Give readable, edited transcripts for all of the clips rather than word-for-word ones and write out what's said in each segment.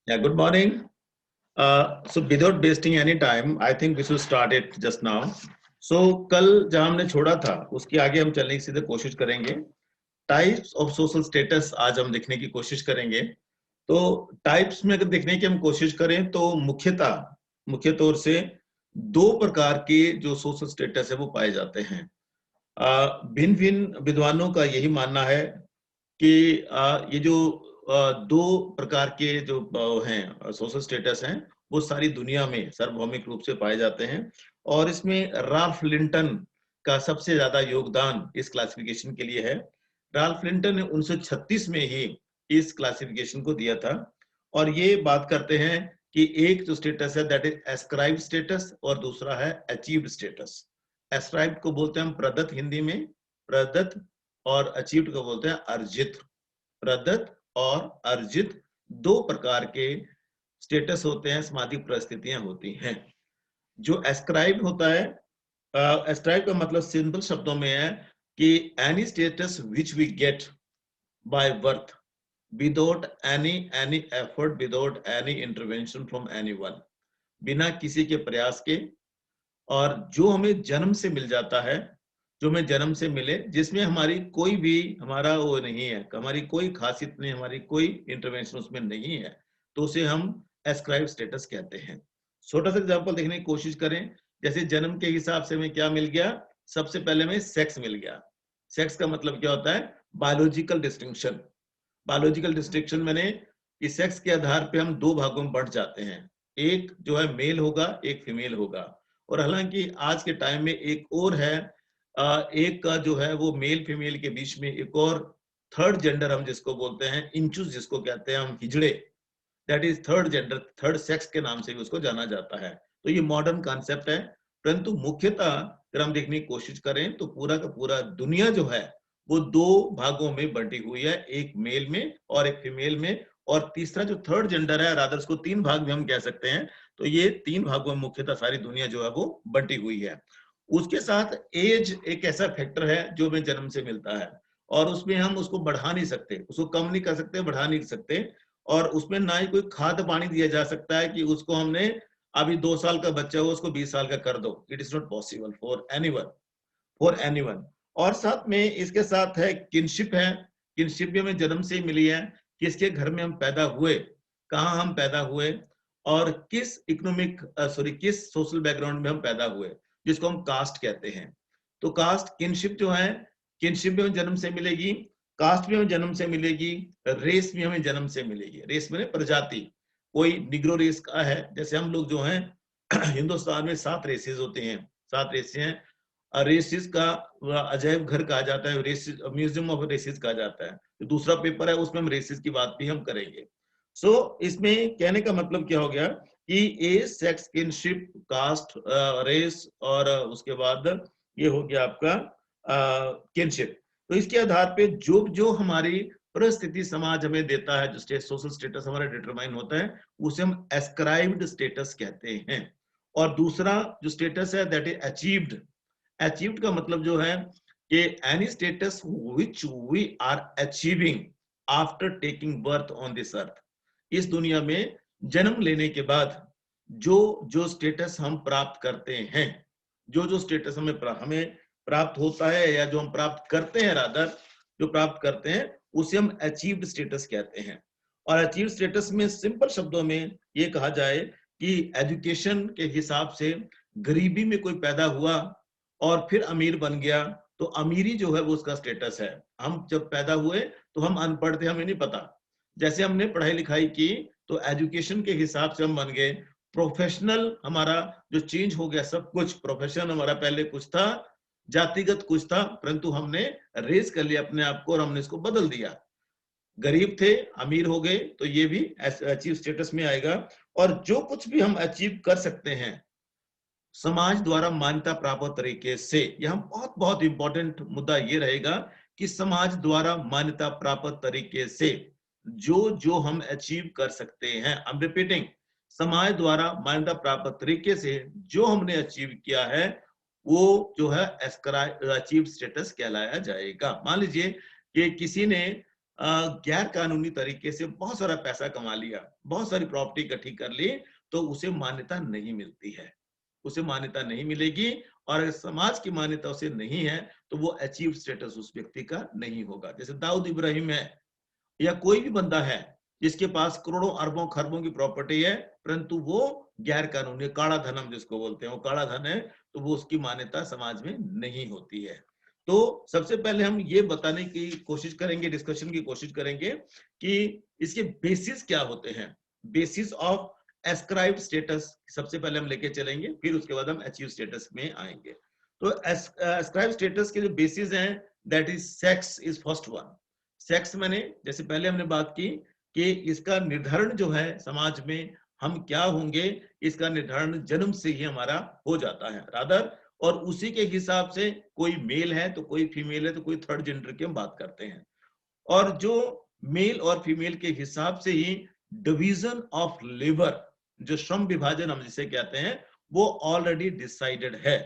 Yeah, good morning. So without wasting any time, I think we should start it just now. So कल जहां हमने छोड़ा था उसके आगे हम चलने की सीधे कोशिश करेंगे. टाइप्स ऑफ सोशल स्टेटस आज हम देखने की कोशिश करेंगे. तो टाइप्स में अगर देखने की हम कोशिश करें तो मुख्य तौर से दो प्रकार के जो सोशल स्टेटस है वो पाए जाते हैं. भिन्न भिन्न विद्वानों का यही मानना है कि ये जो दो प्रकार के जो हैं सोशल स्टेटस हैं वो सारी दुनिया में सार्वभौमिक रूप से पाए जाते हैं और इसमें राल्फ लिंटन का सबसे ज्यादा योगदान इस क्लासिफिकेशन के लिए है. राल्फ लिंटन ने 1936 में ही इस क्लासिफिकेशन को दिया था और ये बात करते हैं कि एक जो स्टेटस है दैट इज एस्क्राइब्ड स्टेटस और दूसरा है अचीव्ड स्टेटस. एस्क्राइब्ड को बोलते हैं हम प्रदत्त हिंदी में प्रदत्त और अचीव्ड को बोलते हैं अर्जित. प्रदत्त और अर्जित दो प्रकार के स्टेटस होते हैं, सामाजिक परिस्थितियां होती हैं. जो एस्क्राइब होता है, एस्क्राइब का मतलब सिंपल शब्दों में है कि any status which we get by birth without any effort, without any intervention from anyone, बिना किसी के प्रयास के, और जो हमें जन्म से मिल जाता है, जो हमें जन्म से मिले, जिसमें हमारी कोई भी हमारा वो नहीं है, हमारी कोई खासियत नहीं, हमारी कोई इंटरवेंशन उसमें नहीं है, तो उसे हम एस्क्राइब स्टेटस कहते हैं. छोटा सा एग्जांपल देखने की कोशिश करें. जैसे जन्म के हिसाब से हमें क्या मिल गया? सबसे पहले हमें सेक्स मिल गया. सेक्स का मतलब क्या होता है? Biological distinction. बायोलॉजिकल डिस्टिंक्शन मैंने इस सेक्स के आधार पे हम दो भागों में बढ़ जाते हैं. एक जो है मेल होगा, एक फीमेल होगा. और हालांकि आज के टाइम में एक और है, एक का जो है वो मेल फीमेल के बीच में एक और थर्ड जेंडर हम जिसको बोलते हैं, इंचुस जिसको कहते हैं हम, हिजड़े, that is third gender, third sex के नाम से भी उसको जाना जाता है. तो ये मॉडर्न कॉन्सेप्ट है, परंतु मुख्यतः अगर हम देखने की कोशिश करें तो पूरा का पूरा दुनिया जो है वो दो भागों में बंटी हुई है, एक मेल में और एक फीमेल में, और तीसरा जो थर्ड जेंडर है, रादर उसको तीन भाग में हम कह सकते हैं. तो ये तीन भागों में मुख्यतः सारी दुनिया जो है वो बंटी हुई है. उसके साथ एज एक ऐसा फैक्टर है जो हमें जन्म से मिलता है और उसमें हम उसको बढ़ा नहीं सकते, उसको कम नहीं कर सकते, बढ़ा नहीं सकते, और उसमें ना ही कोई खाद पानी दिया जा सकता है कि उसको हमने अभी 2 साल का बच्चा हो उसको 20 साल का कर दो. It is not possible for anyone, for anyone. और साथ में इसके साथ है किनशिप है. किनशिप भी हमें जन्म से ही मिली है. किसके घर में हम पैदा हुए, कहाँ हम पैदा हुए, और किस इकोनॉमिक किस सोशल बैकग्राउंड में हम पैदा हुए, जिसको हम कास्ट कहते हैं. तो कास्ट किनशिप जो है, किनशिप भी हमें जन्म से मिलेगी, कास्ट भी हमें जन्म से मिलेगी, रेस भी हमें जन्म से मिलेगी. रेस में प्रजाति, कोई निग्रो रेस का है, जैसे हम लोग जो हैं हिंदुस्तान में 7 रेसेस होते हैं, 7 रेसेस हैं. रेसिस का अजैब घर कहा जाता है, रेसिस म्यूजियम ऑफ रेसिस कहा जाता है. तो दूसरा पेपर है उसमें हम रेसिस की बात भी हम करेंगे. सो इसमें कहने का मतलब क्या हो गया कि age, sex, kinship, caste, race, और उसके बाद ये हो गया आपका किनशिप. तो इसके आधार पे जो जो हमारी परिस्थिति समाज हमें देता है, जो सोशल स्टेटस हमारा डिटरमाइन होता है, उसे हम एस्क्राइब्ड स्टेटस कहते हैं. और दूसरा जो स्टेटस है दैट इज अचीव्ड. अचीव्ड का मतलब जो है कि any status which we are achieving after taking birth on this earth. इस दुनिया में जन्म लेने के बाद जो जो स्टेटस हम प्राप्त करते हैं, जो जो स्टेटस हमें प्राप्त होता है, या जो हम प्राप्त करते हैं, रादर जो प्राप्त करते हैं, उसे हम अचीव्ड स्टेटस कहते हैं. और अचीव्ड स्टेटस में सिंपल शब्दों में ये कहा जाए कि एजुकेशन के हिसाब से गरीबी में कोई पैदा हुआ और फिर अमीर बन गया, तो अमीरी जो है वो उसका स्टेटस है. हम जब पैदा हुए तो हम अनपढ़ थे, हमें नहीं पता. जैसे हमने पढ़ाई लिखाई की तो एजुकेशन के हिसाब से हम बन गए. प्रोफेशनल हमारा जो चेंज हो गया, सब कुछ प्रोफेशन हमारा पहले कुछ था, जातिगत कुछ था, परंतु हमने रेज कर लिया अपने आप को और हमने इसको बदल दिया. गरीब थे, अमीर हो गए, तो ये भी अचीव स्टेटस में आएगा. और जो कुछ भी हम अचीव कर सकते हैं समाज द्वारा मान्यता प्राप्त तरीके से, यह बहुत बहुत इंपॉर्टेंट मुद्दा ये रहेगा कि समाज द्वारा मान्यता प्राप्त तरीके से जो जो हम अचीव कर सकते हैं, आई एम रिपीटिंग, समाज द्वारा मान्यता प्राप्त तरीके से जो हमने अचीव किया है वो जो है अचीव स्टेटस कहलाया जाएगा. मान लीजिए कि किसी ने गैर कानूनी तरीके से बहुत सारा पैसा कमा लिया, बहुत सारी प्रॉपर्टी इकट्ठी कर ली, तो उसे मान्यता नहीं मिलती है, उसे मान्यता नहीं मिलेगी। और अगर समाज की मान्यता उसे नहीं है तो वो अचीव स्टेटस उस व्यक्ति का नहीं होगा। जैसे दाऊद इब्राहिम है या कोई भी बंदा है जिसके पास करोड़ों अरबों खरबों की प्रॉपर्टी है, परंतु वो गैर कानूनी काला धन हम जिसको बोलते हैं, वो काला धन है, तो वो उसकी मान्यता समाज में नहीं होती है। तो सबसे पहले हम ये बताने की कोशिश करेंगे, डिस्कशन की कोशिश करेंगे कि इसके बेसिस क्या होते हैं। बेसिस ऑफ एस्क्राइब्ड स्टेटस सबसे पहले हम लेके चलेंगे, फिर उसके बाद हम अचीव स्टेटस में आएंगे। तो एस्क्राइब्ड स्टेटस के जो बेसिस हैं, that is sex is first one. Sex मैंने जैसे पहले हमने बात की कि इसका निर्धारण जो है समाज में हम क्या होंगे, इसका निर्धारण जन्म से ही हमारा हो जाता है रादर, और उसी के हिसाब से कोई मेल है तो कोई फीमेल है तो कोई थर्ड जेंडर की हम बात करते हैं। और जो मेल और फीमेल के हिसाब से ही डिवीजन ऑफ लेबर, जो श्रम विभाजन हम जिसे कहते हैं, वो ऑलरेडी डिसाइडेड है।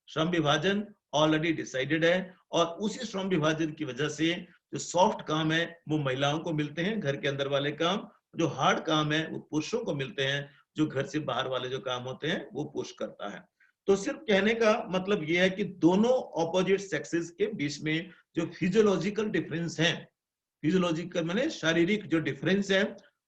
श्रम विभाजन ऑलरेडी डिसाइडेड है, और उसी श्रम विभाजन की वजह से जो सॉफ्ट काम है वो महिलाओं को मिलते हैं, घर के अंदर वाले काम। जो हार्ड काम है वो पुरुषों को मिलते हैं, जो घर से बाहर वाले जो काम होते हैं वो पुरुष करता है। तो सिर्फ कहने का मतलब ये है कि दोनों ऑपोजिट सेक्सेस के बीच में जो फिजियोलॉजिकल डिफरेंस है, फिजियोलॉजिकल माने शारीरिक जो डिफरेंस है,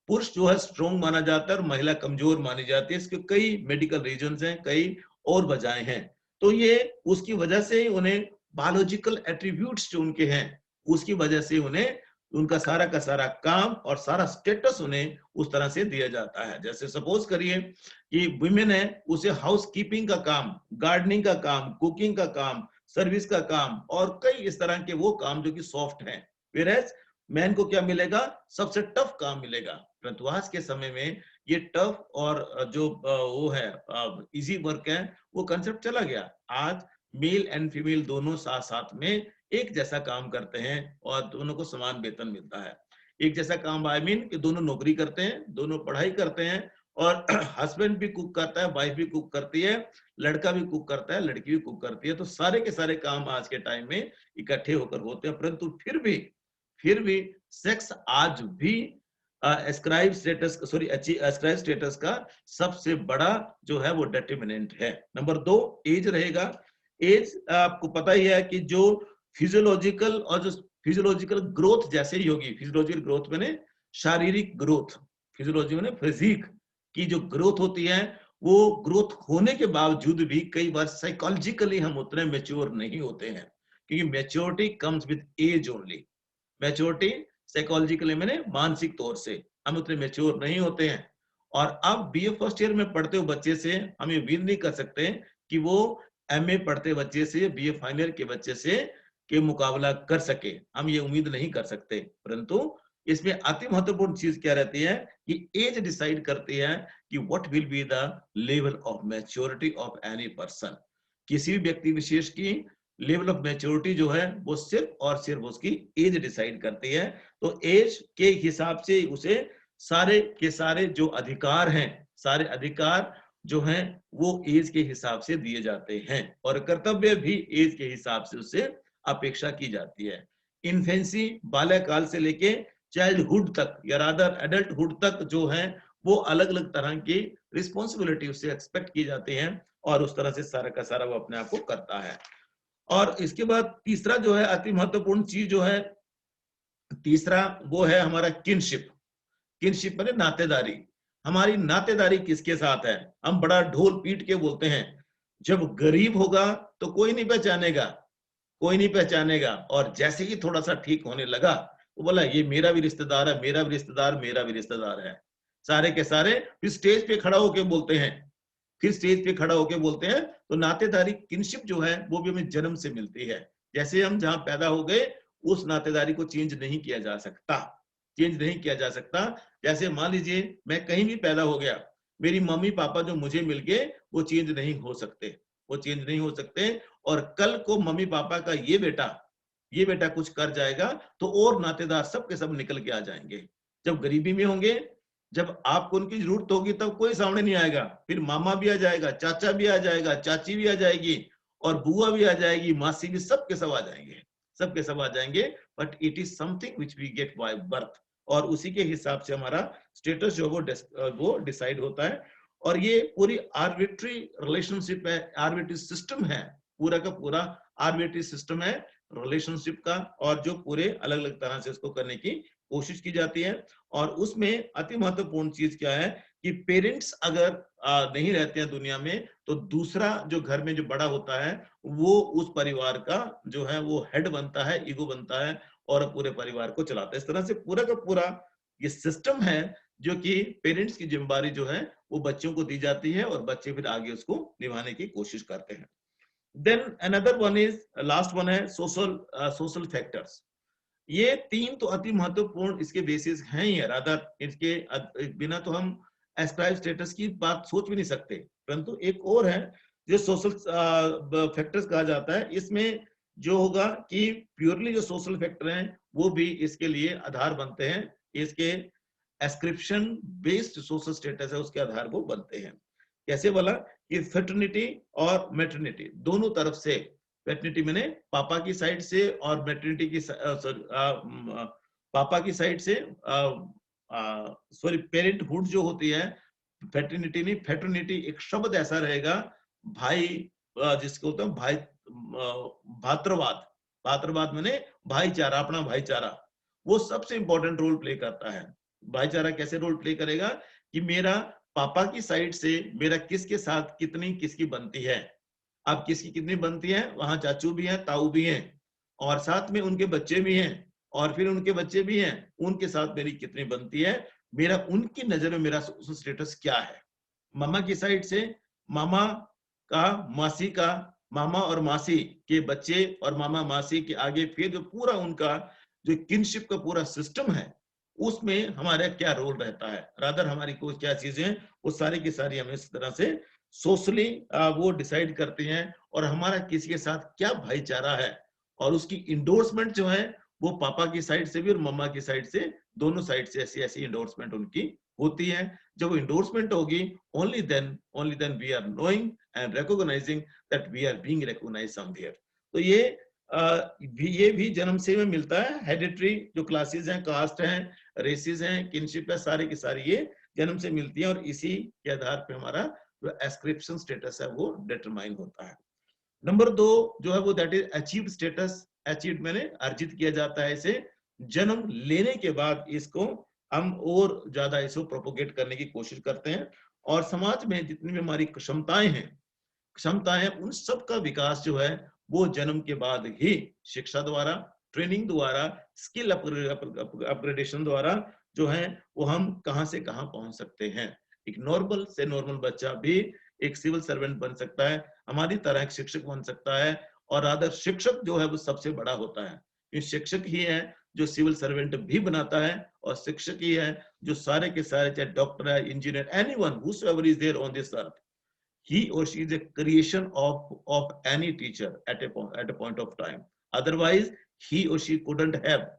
पुरुष जो है स्ट्रॉन्ग माना जाता है और महिला कमजोर मानी जाती है। इसके कई मेडिकल रीजंस हैं, कई और वजहें हैं। तो ये उसकी वजह से उन्हें बायोलॉजिकल एट्रीब्यूट्स जो उनके हैं, उसकी वजह से उन्हें उनका सारा का सारा काम और सारा स्टेटस उन्हें उस तरह से दिया जाता है। जैसे सपोज करिए कि वुमेन है, उसे हाउस कीपिंग का काम, गार्डनिंग का काम, कुकिंग का काम, सर्विस का काम और कई इस तरह के वो काम जो कि सॉफ्ट हैं। Whereas मैन को क्या मिलेगा, सबसे टफ काम मिलेगा। परंतु आज के समय में ये टफ और जो वो है इजी वर्क है, वो कंसेप्ट चला गया। आज मेल एंड फीमेल दोनों साथ साथ में एक जैसा काम करते हैं और दोनों को समान वेतन मिलता है। एक जैसा काम आई मीन कि दोनों नौकरी करते हैं, दोनों पढ़ाई करते हैं, और हस्बैंड भी कुक करता है, वाइफ भी कुक करती है, लड़का भी कुक करता है, लड़की भी कुक करती है। तो सारे के सारे काम आज के टाइम में इकट्ठे होकर होते हैं। परंतु फिर भी सेक्स आज भी एस्क्राइब स्टेटस एस्क्राइब स्टेटस का सबसे बड़ा जो है वो डिटरमिनेंट है। नंबर 2 एज रहेगा। एज आपको पता ही है कि जो फिजियोलॉजिकल और जो फिजियोलॉजिकल ग्रोथ जैसे ही होगी, फिजियोलॉजिकल ग्रोथ मैंने शारीरिक ग्रोथ, फिजियोलॉजी मैंने फिजिक की जो ग्रोथ होती है, वो ग्रोथ होने के बावजूद भी कई बार साइकोलॉजिकली हम उतने मेच्योर नहीं होते हैं, क्योंकि maturity comes with age only. Maturity psychologically मैंने मानसिक तौर से हम उतने मैच्योर नहीं होते हैं। और अब बीए फर्स्ट ईयर में पढ़ते हुए बच्चे से हम ये उम्मीद नहीं कर सकते कि वो एमए पढ़ते बच्चे से, बीए फाइनल ईयर के बच्चे से के मुकाबला कर सके, हम ये उम्मीद नहीं कर सकते। परंतु इसमें अति महत्वपूर्ण चीज क्या रहती है कि एज डिसाइड करती है कि what will be the level of maturity of any person. किसी भी व्यक्ति विशेष की लेवल ऑफ मैच्योरिटी जो है वो सिर्फ और सिर्फ उसकी एज डिसाइड करती है। तो एज के हिसाब से उसे सारे के सारे जो अधिकार हैं, सारे अधिकार जो हैं वो एज के हिसाब से दिए जाते हैं, और कर्तव्य भी एज के हिसाब से उससे अपेक्षा की जाती है। इन्फेंसी बाल्यकाल से लेके चाइल्डहुड तक या रादर एडल्टहुड तक जो है वो अलग अलग तरह की रिस्पॉन्सिबिलिटी उससे एक्सपेक्ट की जाती है, और उस तरह से सारा का सारा वो अपने आप को करता है। और इसके बाद तीसरा जो है अति महत्वपूर्ण चीज जो है, तीसरा वो है हमारा किनशिप। किनशिप माने नातेदारी। हमारी नातेदारी किसके साथ है? हम बड़ा ढोल पीट के बोलते हैं, जब गरीब होगा तो कोई नहीं पहचानेगा, कोई नहीं पहचानेगा, और जैसे ही थोड़ा सा ठीक होने लगा वो बोला ये मेरा भी रिश्तेदार है, मेरा भी रिश्तेदार, मेरा भी रिश्तेदार है। सारे के सारे फिर स्टेज पे खड़ा होके बोलते हैं, फिर स्टेज पे खड़ा होके बोलते हैं। तो नातेदारी किनशिप जो है वो भी हमें जन्म से मिलती है। जैसे हम जहां पैदा हो गए उस नातेदारी को चेंज नहीं किया जा सकता, चेंज नहीं किया जा सकता। जैसे मान लीजिए मैं कहीं भी पैदा हो गया, मेरी मम्मी पापा जो मुझे मिल गए वो चेंज नहीं हो सकते, वो चेंज नहीं हो सकते। और कल को मम्मी पापा का ये बेटा कुछ कर जाएगा तो और नातेदार सब के सब निकल के आ जाएंगे। जब गरीबी में होंगे, जब आपको उनकी जरूरत होगी तब कोई सामने नहीं आएगा, फिर मामा भी आ जाएगा, चाचा भी आ जाएगा, चाची भी आ जाएगी, और बुआ भी आ जाएगी, मासी भी, सब के सब आ जाएंगे। सब के सब आ जाएंगे, but it is something which we get by birth, और उसी के हिसाब से हमारा स्टेटस जो वो डिसाइड होता है। और ये पूरी आर्बिट्री रिलेशनशिप है, आर्बिट्री सिस्टम है, पूरा का पूरा आर्बिट्री सिस्टम है रिलेशनशिप का, और जो पूरे अलग अलग तरह से इसको करने की कोशिश की जाती है। और उसमें अति महत्वपूर्ण चीज क्या है कि पेरेंट्स अगर नहीं रहते हैं दुनिया में, तो दूसरा जो घर में जो बड़ा होता है वो उस परिवार का जो है वो हेड बनता है, ईगो बनता है, और पूरे परिवार को चलाता है। इस तरह से पूरा का पूरा ये सिस्टम है जो कि पेरेंट्स की जिम्मेदारी जो है वो बच्चों को दी जाती है, और बच्चे फिर आगे उसको निभाने की कोशिश करते हैं। Then another one is, last one है सोशल फैक्टर्स। ये तीन तो अति महत्वपूर्ण इसके बेसिस हैं ही, रादर इसके बिना तो हम एस्क्राइब स्टेटस की बात सोच भी नहीं सकते। परंतु एक और है जो सोशल फैक्टर्स कहा जाता है, इसमें जो होगा कि प्योरली जो सोशल फैक्टर हैं वो भी इसके लिए आधार बनते हैं, इसके एस्क्रिप्शन बेस्ड सोशल स्टेटस है उसके आधार वो बनते हैं। कैसे बोला कि फेटर्निटी और मैटरनिटी दोनों तरफ से, फेटर्निटी मैंने पापा की साइड से, और मैटरनिटी की पापा की साइड से, सॉरी पेरेंटहुड जो होती है, फेटर्निटी नहीं फेटर्निटी एक शब्द ऐसा रहेगा, भाई जिसको होता है भाई भातृवाद, भातृवाद मैंने भाईचारा, अपना भाईचारा, वो सबसे इंपॉर्टेंट रोल प्ले करता है। भाईचारा कैसे रोल प्ले करेगा कि मेरा पापा की साइड से मेरा किसके साथ कितनी किसकी बनती है, अब किसकी कितनी बनती है, वहां चाचू भी हैं, ताऊ भी हैं, और साथ में उनके बच्चे भी हैं, और फिर उनके बच्चे भी हैं, उनके साथ मेरी कितनी बनती है, मेरा उनकी नजर में मेरा स्टेटस क्या है। मामा की साइड से मामा का, मासी का, मामा और मासी के बच्चे, और मामा मासी के आगे फिर जो पूरा उनका जो किनशिप का पूरा सिस्टम है, उसमें हमारा क्या रोल रहता है, रादर हमारी कोई क्या चीजें, वो सारी की सारी हमें इस तरह से सोशली वो डिसाइड करते हैं, और हमारा किसी के साथ क्या भाईचारा है, और उसकी इंडोर्समेंट जो है वो पापा की साइड से भी और मम्मा की साइड से, दोनों साइड से ऐसी ऐसी इंडोर्समेंट उनकी होती है। जब इंडोर्समेंट होगी, only then we are knowing and recognising that we are being recognised somewhere. तो ये भी जन्म से में मिलता है। हेरिडिटरी जो क्लासेस हैं, कास्ट हैं, रेसेस हैं, किनशिप है, सारी की सारी ये जन्म से मिलती है, और इसी के आधार पे हमारा जो एस्क्रिप्शन स्टेटस है वो डिटरमाइन होता है। नंबर 2 जो है वो that is achieved status. Achieved मैंने अर्जित किया जाता है इसे जन्म लेने के बाद, इसको हम और ज्यादा इसको प्रोपोगेट करने की कोशिश करते हैं, और समाज में जितनी भी हमारी क्षमताएं उन सब का विकास जो है वो जन्म के बाद ही शिक्षा द्वारा, ट्रेनिंग द्वारा, स्किल अपग्रेडेशन द्वारा जो है वो हम कहां से कहां पहुंच सकते हैं। एक नॉर्मल से नॉर्मल बच्चा भी एक सिविल सर्वेंट बन सकता है, हमारी तरह एक शिक्षक बन सकता है, और आदर शिक्षक जो है वो सबसे बड़ा होता है। ये शिक्षक ही है जो सिविल सर्वेंट भी बनाता है, और शिक्षक ही है जो सारे के सारे, चाहे डॉक्टर है, engineer, anyone whosoever is there on this earth, he or she is a creation of any teacher at a point of time. Otherwise he or she couldn't have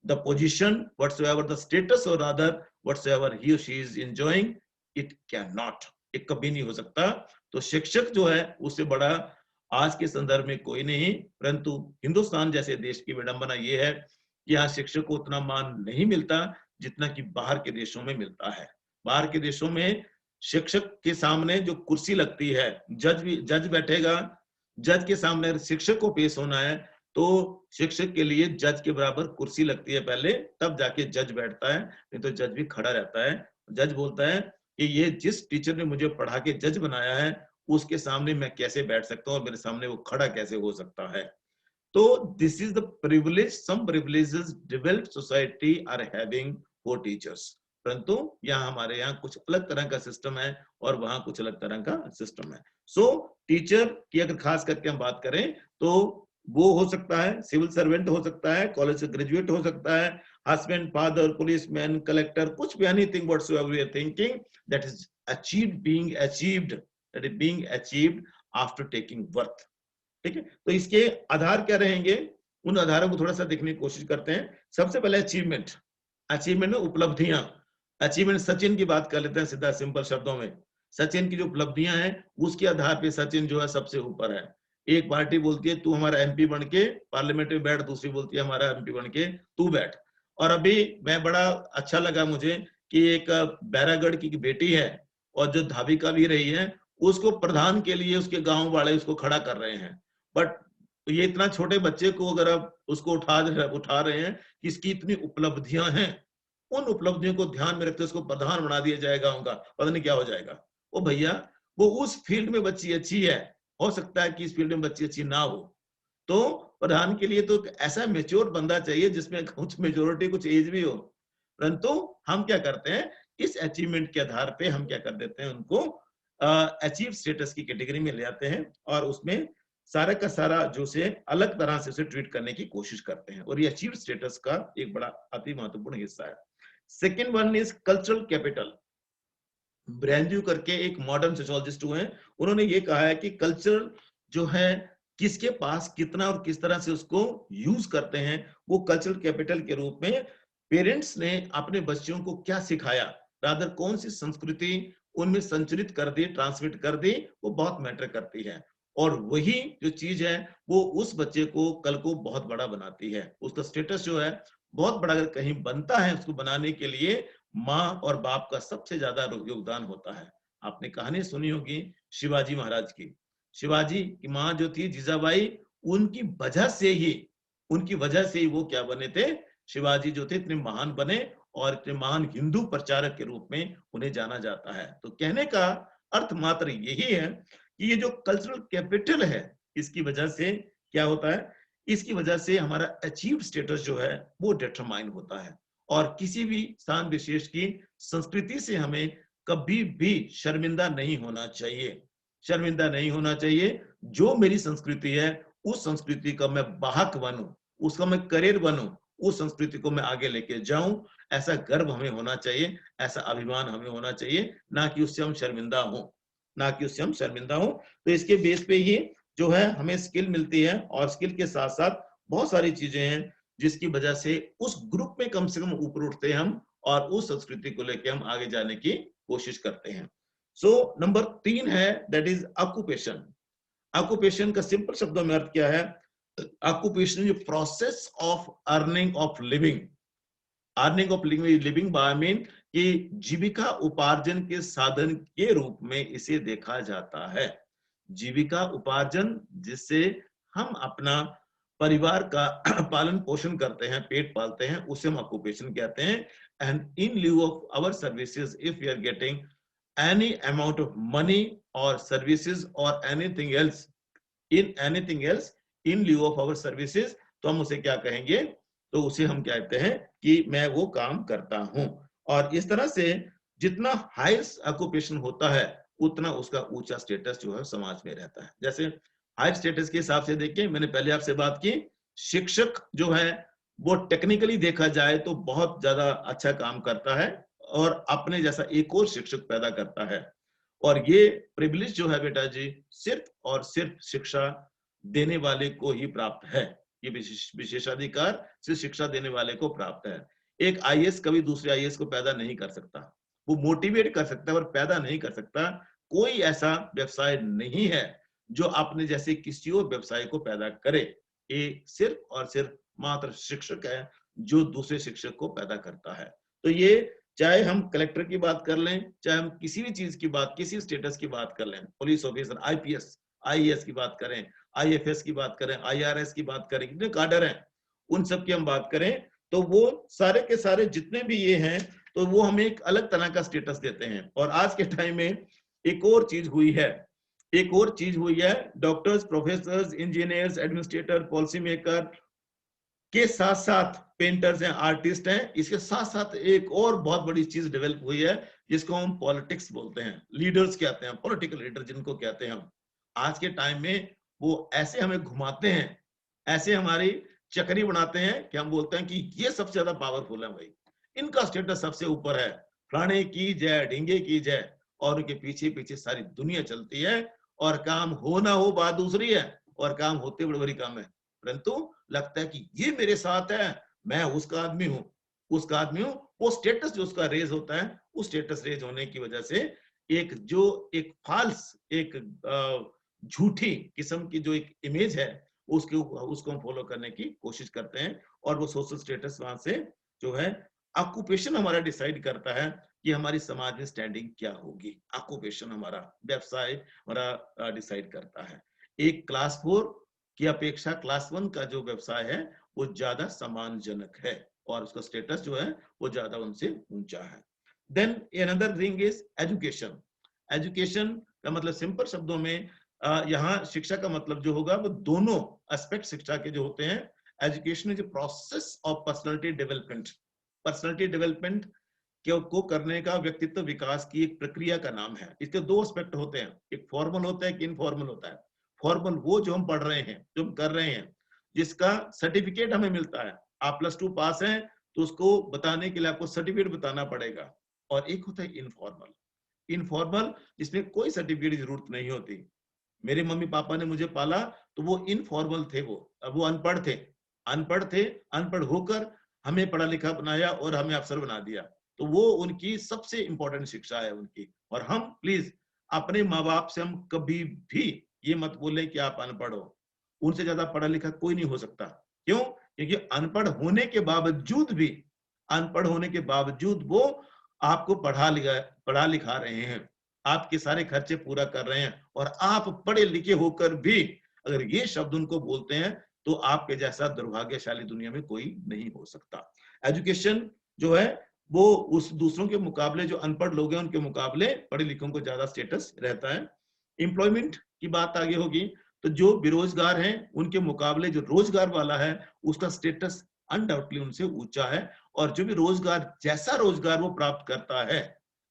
the position whatsoever, the status, or rather whatsoever he or she is enjoying, it cannot, एक कभी नहीं हो सकता। तो शिक्षक जो है उससे बड़ा आज के संदर्भ में कोई नहीं, परंतु हिंदुस्तान जैसे देश की विडंबना ये है कि यहाँ शिक्षक को उतना मान नहीं मिलता जितना कि बाहर के देशों में मिलता है। बाहर के देशों में शिक्षक के सामने जो कुर्सी लगती है, जज बैठेगा, जज के सामने शिक्षक को पेश होना है, तो शिक्षक के लिए जज के बराबर कुर्सी लगती है पहले, तब जाके जज बैठता है, नहीं तो जज भी खड़ा रहता है। जज बोलता है कि ये जिस टीचर ने मुझे पढ़ा के जज बनाया है उसके सामने मैं कैसे बैठ सकता हूँ, और मेरे सामने वो खड़ा कैसे हो सकता है। तो this is the privilege, some privileges developed society are having for teachers. परंतु यहाँ हमारे यहाँ कुछ अलग तरह का सिस्टम है, और वहां कुछ अलग तरह का सिस्टम है। सो टीचर की अगर खास करके हम बात करें तो वो हो सकता है सिविल सर्वेंट, हो सकता है कॉलेज से ग्रेजुएट, हो सकता है हस्बैंड, फादर, पुलिसमैन, कलेक्टर, कुछ भी, anything whatsoever we are thinking that is achieved after taking birth. ठीक है, तो इसके आधार क्या रहेंगे, उन आधारों को थोड़ा सा देखने की कोशिश करते हैं। सबसे पहले अचीवमेंट, अचीवमेंट में उपलब्धियां। अचीवमेंट, सचिन की बात कर लेते हैं सीधा सिंपल शब्दों में। सचिन की जो उपलब्धियां हैं उसके आधार पे सचिन जो है सबसे ऊपर है। एक पार्टी बोलती है तू हमारा एमपी बन के पार्लियामेंट में बैठ, दूसरी बोलती है हमारा एमपी बन के तू बैठ। और अभी मैं बड़ा अच्छा लगा मुझे कि एक बैरागढ़ की बेटी है और जो धाविका भी रही है, उसको प्रधान के लिए उसके गांव वाले उसको खड़ा कर रहे हैं। बट ये इतना छोटे बच्चे को अगर आप उसको उठा रहे हैं कि इसकी इतनी उपलब्धियां हैं, उन उपलब्धियों को ध्यान में रखते उसको प्रधान बना दिया जाएगा, उनका पता नहीं क्या हो जाएगा। वो भैया वो उस फील्ड में बच्ची अच्छी है, हो सकता है कि इस फील्ड में बच्ची अच्छी ना हो, तो प्रधान के लिए तो ऐसा मेच्योर बंदा चाहिए जिसमें कुछ मेच्योरिटी, कुछ एज भी हो। परंतु हम क्या करते हैं, इस अचीवमेंट के आधार पे हम क्या कर देते हैं, उनको अचीव स्टेटस की कैटेगरी में ले आते हैं और उसमें सारा का सारा जो से अलग तरह से उसे ट्रीट करने की कोशिश करते हैं, और ये अचीव स्टेटस का एक बड़ा अति महत्वपूर्ण हिस्सा है। Second one is cultural capital. Bourdieu करके एक मॉडर्न सोशियोलॉजिस्ट हुए हैं, उन्होंने ये कहा है कि कल्चर जो है किसके पास कितना और किस तरह से उसको यूज करते हैं, वो कल्चरल कैपिटल के रूप में पेरेंट्स ने अपने बच्चों को क्या सिखाया, रादर कौन सी संस्कृति उनमें संचरित कर दी, ट्रांसमिट कर दी, वो बहुत मैटर करती है। और वही जो चीज है वो उस बच्चे को कल को बहुत बड़ा बनाती है, उसका स्टेटस जो है बहुत बड़ा अगर कहीं बनता है, उसको बनाने के लिए माँ और बाप का सबसे ज्यादा योगदान होता है। आपने कहानी सुनी होगी शिवाजी महाराज की। शिवाजी की माँ जो थी जीजाबाई, उनकी वजह से ही, उनकी वजह से ही वो क्या बने थे, शिवाजी जो थे इतने महान बने और इतने महान हिंदू प्रचारक के रूप में उन्हें जाना जाता है। तो कहने का अर्थ मात्र यही है कि ये जो कल्चरल कैपिटल है, इसकी वजह से क्या होता है, इसकी वजह से हमारा अचीव स्टेटस जो है वो डिटरमाइन होता है। और किसी भी स्थान विशेष की संस्कृति से हमें कभी भी शर्मिंदा नहीं होना चाहिए, शर्मिंदा नहीं होना चाहिए। जो मेरी संस्कृति है उस संस्कृति का मैं वाहक बनूं, उसका मैं करियर बनूं, उस संस्कृति को मैं आगे लेके जाऊं, ऐसा गर्व हमें होना चाहिए, ऐसा अभिमान हमें होना चाहिए, ना कि उससे हम शर्मिंदा हों, ना कि उससे हम शर्मिंदा हों। तो इसके बेस पे ही जो है हमें स्किल मिलती है, और स्किल के साथ साथ बहुत सारी चीजें हैं जिसकी वजह से उस ग्रुप में कम से कम ऊपर उठते हैं हम, और उस संस्कृति को लेकर हम आगे जाने की कोशिश करते हैं। सो नंबर 3 है, दैट इज ऑक्यूपेशन। ऑक्यूपेशन का सिंपल शब्दों में अर्थ क्या है, occupation process of earning of living. Earning of living by mean कि जीविका उपार्जन के साधन के रूप में इसे देखा जाता है। जीविका उपार्जन जिससे हम अपना परिवार का पालन पोषण करते हैं, पेट पालते हैं, उसे हम ऑक्यूपेशन कहते हैं। And in lieu of our services if we are getting any amount of money और सर्विसेज और anything else, in lieu of our services, तो हम उसे क्या कहेंगे, तो उसे हम कहते हैं कि मैं वो काम करता हूं। और इस तरह से जितना हायर ऑक्यूपेशन होता है उतना उसका ऊंचा स्टेटस जो है समाज में रहता है। जैसे हायर स्टेटस के हिसाब से देखिए, मैंने पहले आपसे बात की, शिक्षक जो है वो टेक्निकली देखा जाए तो बहुत ज्यादा अच्छा काम करता है और अपने जैसा एक और शिक्षक पैदा करता है। और ये प्रिविलेज जो है बेटा जी, सिर्फ और सिर्फ शिक्षा देने वाले को ही प्राप्त है। ये विशेषाधिकार सिर्फ शिक्षा देने वाले को प्राप्त है। एक आईएएस कभी दूसरे आईएएस को पैदा नहीं कर सकता, वो मोटिवेट कर सकता है और पैदा नहीं कर सकता। कोई ऐसा व्यवसाय नहीं है जो अपने जैसे किसी और व्यवसाय को पैदा करे। ये सिर्फ और सिर्फ मात्र शिक्षक है जो दूसरे शिक्षक को पैदा करता है। तो ये चाहे हम कलेक्टर की बात कर लें, चाहे हम किसी भी चीज की बात, किसी स्टेटस की बात कर लें, पुलिस ऑफिसर, आईपीएस, आईएएस की बात करें, आईएफएस की बात करें, आईआरएस की बात करें, कितने काडर हैं, उन सब की हम बात करें, तो वो सारे के सारे जितने भी ये हैं, तो वो हमें एक अलग तरह का स्टेटस देते हैं। और आज के टाइम में एक और चीज हुई है, एक और चीज हुई है, doctors, professors, engineers, administrator, policy maker के साथ साथ पेंटर्स हैं, आर्टिस्ट हैं, इसके साथ साथ एक और बहुत बड़ी चीज डेवलप हुई है जिसको हम पॉलिटिक्स बोलते हैं। लीडर्स कहते हैं, पॉलिटिकल लीडर जिनको कहते हैं हम। आज के टाइम में वो ऐसे हमें घुमाते हैं, ऐसे हमारी चक्री बनाते हैं कि हम बोलते हैं कि ये सबसे ज्यादा पावरफुल है भाई, इनका स्टेटस सबसे ऊपर है, फलाने की जय, ढींगे की जय, और उनके पीछे पीछे सारी दुनिया चलती है। और काम हो ना हो बात दूसरी है, और काम होते बड़े बड़ी काम है, परंतु लगता है कि ये मेरे साथ है, मैं उसका आदमी हूं, उसका आदमी हूं। वो स्टेटस जो उसका रेज होता है, उस स्टेटस रेज होने की वजह से एक जो एक फाल्स, एक झूठी किस्म की जो एक इमेज है उसको हम फॉलो करने की कोशिश करते हैं, और वो सोशल स्टेटस वहां से जो है, ऑक्यूपेशन हमारा डिसाइड करता है कि हमारी समाज में स्टैंडिंग क्या होगी। ऑक्यूपेशन हमारा, व्यवसाय हमारा डिसाइड करता है। एक क्लास 4 की अपेक्षा क्लास 1 का जो व्यवसाय है वो ज्यादा सम्मानजनक है, और उसका स्टेटस जो है वो ज्यादा उनसे ऊंचा है। Then another thing is education. Education का मतलब सिंपल शब्दों में यहाँ शिक्षा का मतलब जो होगा वो दोनों एस्पेक्ट शिक्षा के जो होते हैं। Education is a process of personality development. Personality development को करने का, व्यक्तित्व विकास की एक प्रक्रिया का नाम है। इसके दो एस्पेक्ट होते हैं, एक फॉर्मल होता है, एक इनफॉर्मल होता है। फॉर्मल वो जो हम पढ़ रहे हैं, जो हम कर रहे हैं, जिसका सर्टिफिकेट हमें मिलता है। आप +2 पास हैं तो उसको बताने के लिए आपको सर्टिफिकेट बताना पड़ेगा। और एक होता है इनफॉर्मल। इनफॉर्मल जिसमें कोई सर्टिफिकेट की जरूरत नहीं होती। मेरे मम्मी पापा ने मुझे पाला तो वो इनफॉर्मल थे, वो अनपढ़ थे। अनपढ़ थे, अनपढ़ होकर हमें पढ़ा लिखा बनाया और हमें अफसर बना दिया। तो वो उनकी सबसे इंपॉर्टेंट शिक्षा है उनकी। और हम प्लीज अपने माँ बाप से हम कभी भी ये मत बोले कि आप अनपढ़ हो। उनसे ज्यादा पढ़ा लिखा कोई नहीं हो सकता। क्यों? क्योंकि अनपढ़ होने के बावजूद भी, अनपढ़ होने के बावजूद वो आपको पढ़ा लिखा रहे हैं, आपके सारे खर्चे पूरा कर रहे हैं, और आप पढ़े लिखे होकर भी अगर ये शब्द उनको बोलते हैं तो आपके जैसा दुर्भाग्यशाली दुनिया में कोई नहीं हो सकता। एजुकेशन जो है वो उस दूसरों के मुकाबले, जो अनपढ़ लोग हैं उनके मुकाबले पढ़े लिखों को ज्यादा स्टेटस रहता है। एम्प्लॉयमेंट की बात आगे होगी तो जो बेरोजगार हैं उनके मुकाबले जो रोजगार वाला है उसका स्टेटस अनडाउटली उनसे ऊंचा है। और जो भी रोजगार, जैसा रोजगार वो प्राप्त करता है,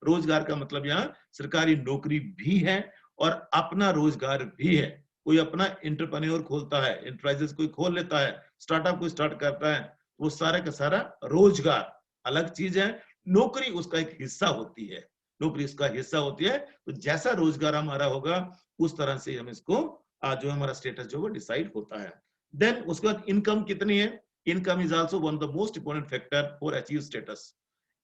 रोजगार का मतलब यहाँ सरकारी नौकरी भी है और अपना रोजगार भी है। कोई अपना एंटरप्रेन्योर खोलता है, एंटरप्राइजेस कोई खोल लेता है, स्टार्टअप कोई स्टार्ट करता है, वो सारा का सारा रोजगार अलग चीज है। नौकरी उसका एक हिस्सा होती है, नौकरी उसका हिस्सा होती है। तो जैसा रोजगार हमारा होगा उस तरह से हम इसको जो हमारा स्टेटस जो वो डिसाइड होता है। देन उसके बाद इनकम कितनी है। Income is also one of the most important factor for achieve status.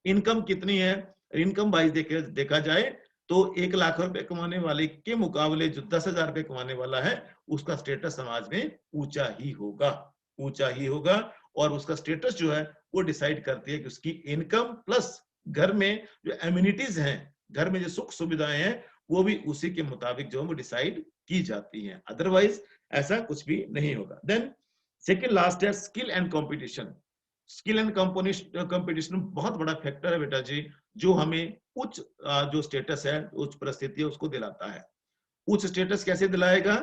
Income कितनी है, इनकम वाइज देखा जाए तो 1 लाख रुपए कमाने वाले के मुकाबले जो 10,000 रुपए कमाने वाला है उसका स्टेटस समाज में ऊंचा ही होगा, ऊंचा ही होगा। और उसका स्टेटस जो है वो डिसाइड करती है कि उसकी इनकम प्लस घर में जो एम्यूनिटीज हैं, घर में जो सुख सुविधाएं हैं, वो भी उसी के मुताबिक जो है वो डिसाइड की जाती हैं। अदरवाइज ऐसा कुछ भी नहीं होगा। देन सेकेंड लास्ट है skill and competition. Skill and competition बहुत बड़ा फैक्टर है बेटा जी, जो हमें उच्च जो स्टेटस है, उच्च परिस्थिति है उसको दिलाता है। उच्च स्टेटस कैसे दिलाएगा?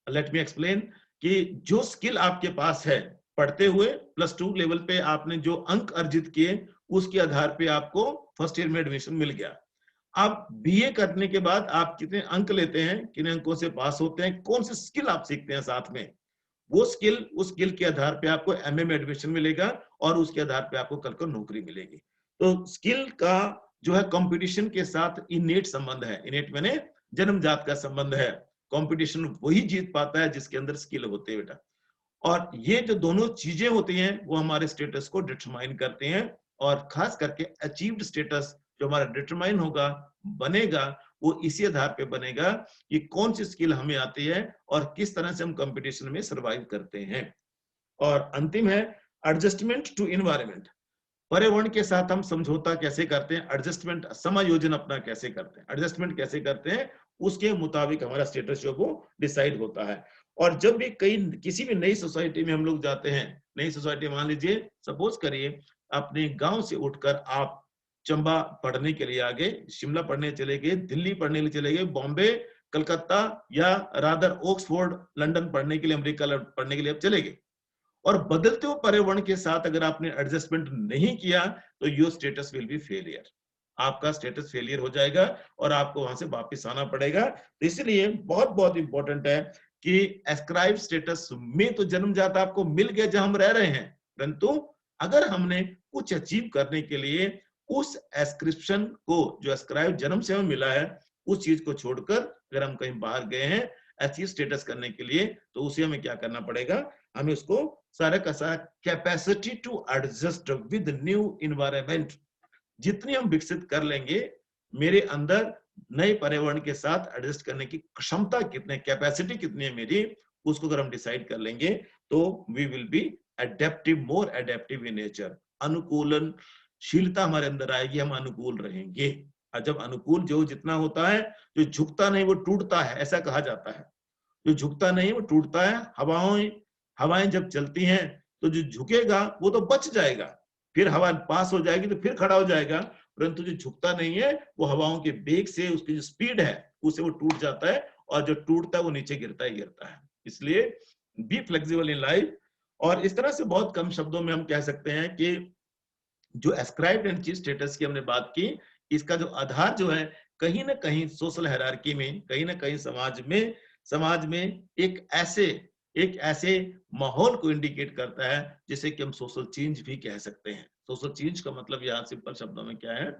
Let me explain. कि जो स्किल आपके पास है, पढ़ते हुए +2 लेवल पे आपने जो अंक अर्जित किए उसके आधार पे आपको फर्स्ट ईयर में एडमिशन मिल गया। अब बीए करने के बाद आप कितने अंक लेते हैं, किन अंकों से पास होते हैं, कौन से स्किल आप सीखते हैं साथ में, वो स्किल, उस स्किल के आधार पे आपको एमए में एडमिशन मिलेगा और उसके आधार पे आपको कल को नौकरी मिलेगी। तो स्किल का जो है कंपटीशन के साथ इनेट संबंध है। इनेट मैंने जन्मजात का संबंध है। कंपटीशन वही जीत पाता है जिसके अंदर स्किल होते हैं बेटा। और ये जो दोनों चीजें होती हैं वो हमारे स्टेटस को डिटरमाइन करते हैं। और खास करके अचीव्ड स्टेटस जो हमारा डिटरमाइन होगा, बनेगा, वो इसी आधार पे बनेगा कि कौन सी स्किल हमें आती है और किस तरह से हम कंपटीशन में सर्वाइव करते हैं। और अंतिम है एडजस्टमेंट टू इन्वायरमेंट। पर्यावरण के साथ हम समझौता कैसे करते हैं, एडजस्टमेंट, समायोजन अपना कैसे करते हैं, एडजस्टमेंट कैसे करते हैं, उसके मुताबिक हमारा स्टेटस जो वो डिसाइड होता है। और जब भी कई किसी भी नई सोसाइटी में हम लोग जाते हैं, नई सोसाइटी मान लीजिए, सपोज करिए अपने गांव से उठकर आप चंबा पढ़ने के लिए आ गए, शिमला पढ़ने चले गए, दिल्ली पढ़ने के लिए चले गए, बॉम्बे, कलकत्ता या रादर ऑक्सफोर्ड, लंदन पढ़ने के लिए, अमेरिका पढ़ने के लिए आप चले गए। और बदलते हुए पर्यावरण के साथ अगर आपने एडजस्टमेंट नहीं किया तो your status will be failure. आपका स्टेटस फेलियर हो जाएगा और आपको वहां से वापस आना पड़ेगा। तो इसलिए बहुत बहुत इंपॉर्टेंट है कि एस्क्राइब स्टेटस में तो जन्मजात आपको मिल गया जहां हम रह रहे हैं, परंतु अगर हमने कुछ अचीव करने के लिए उस एस्क्रिप्शन को, जो एस्क्राइब जन्म से हमें मिला है, उस चीज को छोड़कर अगर हम कहीं बाहर गए हैं अचीव स्टेटस करने के लिए, तो उसे हमें क्या करना पड़ेगा, हमें उसको सारा का सारा capacity to adjust with new environment जितनी हम विकसित कर लेंगे, मेरे अंदर नए पर्यावरण के साथ एडजस्ट करने की क्षमता कितनी, कैपेसिटी कितनी है मेरी, उसको अगर हम डिसाइड कर लेंगे तो we will be adaptive, more adaptive in nature. अनुकूलनशीलता हमारे अंदर आएगी, हम अनुकूल रहेंगे। और जब अनुकूल जो जितना होता है, जो झुकता नहीं वो टूटता है, ऐसा कहा जाता है। जो झुकता नहीं वो टूटता है। हवाएं हवाएं जब चलती हैं तो जो झुकेगा वो तो बच जाएगा, फिर हवा पास हो जाएगी तो फिर खड़ा हो जाएगा, परंतु जो झुकता नहीं है वो हवाओं के वेग से, उसकी जो स्पीड है उससे वो टूट जाता है, और जो टूटता है वो नीचे गिरता ही गिरता है। इसलिए बी फ्लेक्सिबल इन लाइफ। और इस तरह से बहुत कम शब्दों में हम कह सकते हैं कि जो एस्क्राइब्ड एंड अचीव्ड स्टेटस की हमने बात की, इसका जो आधार जो है कहीं ना कहीं सोशल हायरार्की में, कहीं ना कहीं समाज में एक ऐसे माहौल को इंडिकेट करता है जिसे कि हम सोशल चेंज भी कह सकते हैं। सोशल चेंज का मतलब यहाँ सिंपल शब्दों में क्या है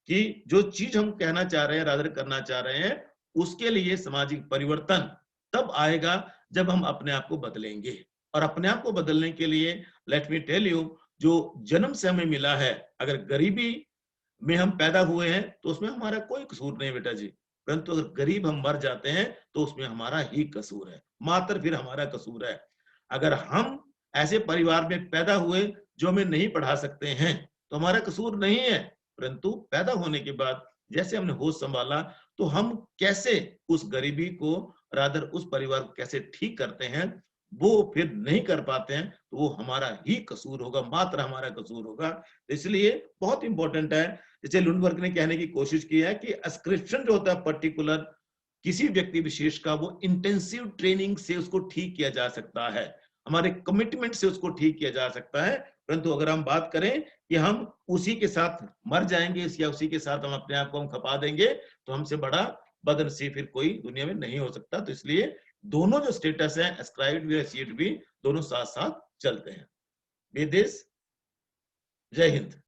कि जो चीज हम कहना चाह रहे हैं, रादर करना चाह रहे हैं, उसके लिए सामाजिक परिवर्तन तब आएगा जब हम अपने आप को बदलेंगे। और अपने आप को बदलने के लिए लेट मी टेल यू, जो जन्म से हमें मिला है, अगर गरीबी में हम पैदा हुए हैं तो उसमें हमारा कोई कसूर नहीं बेटा जी, परंतु अगर गरीब हम मर जाते हैं तो उसमें हमारा ही कसूर है, मात्र फिर हमारा कसूर है। अगर हम ऐसे परिवार में पैदा हुए जो हमें नहीं पढ़ा सकते हैं तो हमारा कसूर नहीं है, परंतु पैदा होने के बाद जैसे हमने होश संभाला तो हम कैसे उस गरीबी को, रादर उस परिवार को कैसे ठीक करते हैं, वो फिर नहीं कर पाते हैं तो वो हमारा ही कसूर होगा, मात्र हमारा कसूर होगा। इसलिए बहुत इंपॉर्टेंट है, जैसे लुंडबर्ग ने कहने की कोशिश की है कि अस्क्रिप्शन जो होता है पर्टिकुलर किसी व्यक्ति विशेष का, वो इंटेंसिव ट्रेनिंग से उसको ठीक किया जा सकता है, हमारे कमिटमेंट से उसको ठीक किया जा सकता है। परंतु अगर हम बात करें कि हम उसी के साथ मर जाएंगे या उसी के साथ हम अपने आप को हम खपा देंगे, तो हमसे बड़ा बदनसीब फिर कोई दुनिया में नहीं हो सकता। तो इसलिए दोनों जो स्टेटस है, एस्क्राइब्ड भी अचीव्ड भी, दोनों साथ साथ चलते हैं। विद दिस, जय हिंद।